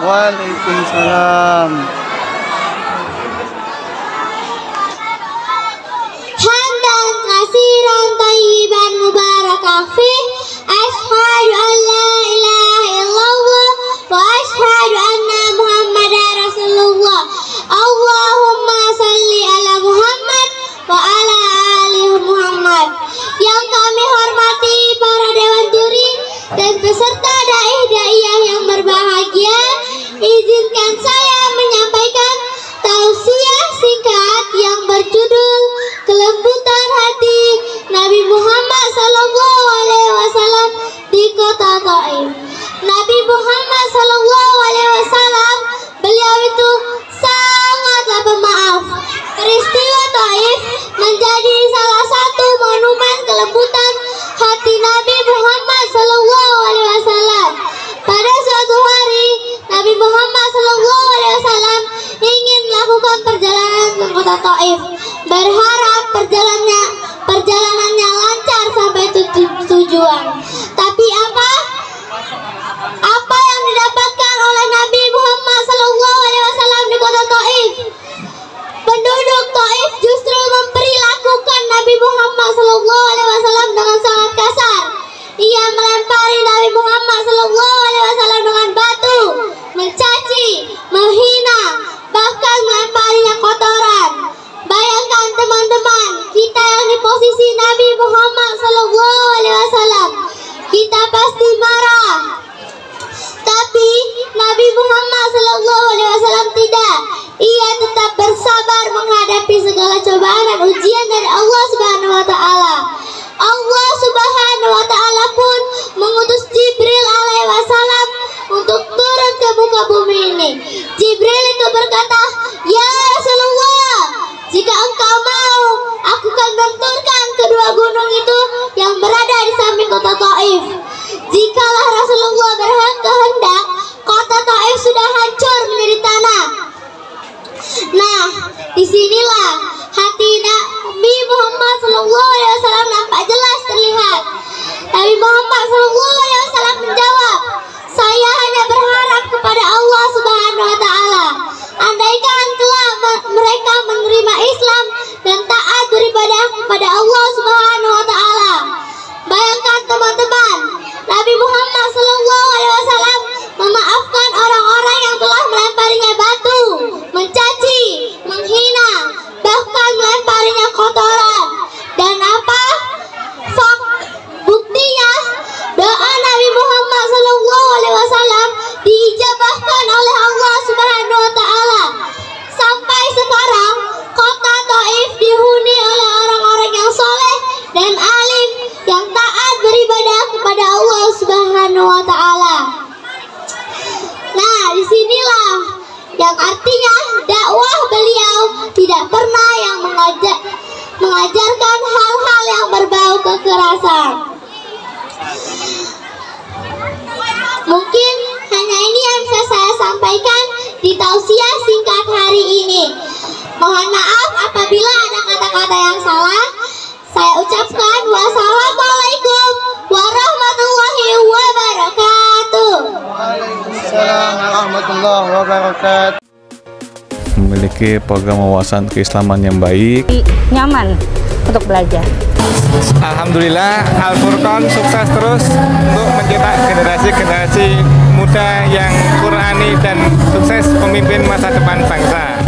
Waalaikumsalam. Hamdan katsiran thayyiban mubarakan fih. Asyhadu an la ilaha illallah wa asyhadu anna Muhammadar Rasulullah. Allahumma salli ala Muhammad wa ala ali Muhammad. Yang kami hormati para dewan juri dan peserta dai-daiyah yang berbahagia, izinkan saya menyampaikan tausiah singkat yang berjudul Kelembutan Hati Nabi Muhammad SAW di kota Taif. Nabi Muhammad SAW, beliau itu sangatlah pemaaf. Peristiwa Taif menjadi salah satu monumen kelembutan hati Nabi Muhammad SAW. Pada suatu hari, Nabi Muhammad SAW ingin melakukan perjalanan ke kota Taif, berharap perjalanannya lancar sampai tujuan. Tapi apa yang didapatkan oleh Nabi Muhammad SAW di kota Taif? Penduduk Taif justru memperlakukan Nabi Muhammad SAW dengan sangat kasar. Ia melempari Nabi Muhammad SAW dengan batu, mencaci, menghina, bahkan melemparinya kotoran. Bayangkan teman-teman, kita yang di posisi Nabi Muhammad SAW, kita pasti marah. Tapi Nabi Muhammad SAW tidak. Ia tetap bersabar menghadapi segala cobaan dan ujian dari Allah Subhanahu wa Ta'ala. Allah Subhanahu wa Ta'ala pun mengutus Jibril alaihi wasallam untuk turun ke muka bumi ini. Jibril itu berkata, "Ya Rasulullah, jika engkau mau, aku akan benturkan kedua gunung itu yang berada di samping kota Taif." Jikalah Rasulullah berkehendak, kota Taif sudah hancur menjadi tanah. Nah, disinilah hati Nabi Muhammad SAW nampak jelas terlihat. Nabi Muhammad SAW menjawab, "Saya hanya berharap kepada Allah Subhanahu wa Ta'ala. Andaikan kelak mereka menerima Islam dan taat beribadah kepada Allah Subhanahu wa Ta'ala." Bayangkan teman-teman, Nabi Muhammad SAW memaafkan orang-orang yang telah melemparinya batu, mencaci, menghina, bahkan melemparinya kotoran. Dan apa? Buktinya, doa Nabi Muhammad SAW diijabahkan oleh Allah Subhanahu wa Ta'ala. Sampai sekarang, kota Taif dihuni oleh orang-orang yang soleh dan alim yang taat beribadah kepada Allah Subhanahu wa Ta'ala. Nah, disinilah yang artinya dakwah beliau tidak pernah yang mengajarkan hal-hal yang berbau kekerasan. Mungkin hanya ini yang bisa saya sampaikan di tausiah singkat hari ini. Mohon maaf apabila ada kata-kata yang salah. Saya ucapkan wassalamualaikum warahmatullahi wabarakatuh. Waalaikumsalam warahmatullahi wabarakatuh. Memiliki program wawasan keislaman yang baik, nyaman untuk belajar. Alhamdulillah, Al-Furqan sukses terus untuk mencetak generasi-generasi muda yang Qurani dan sukses pemimpin masa depan bangsa.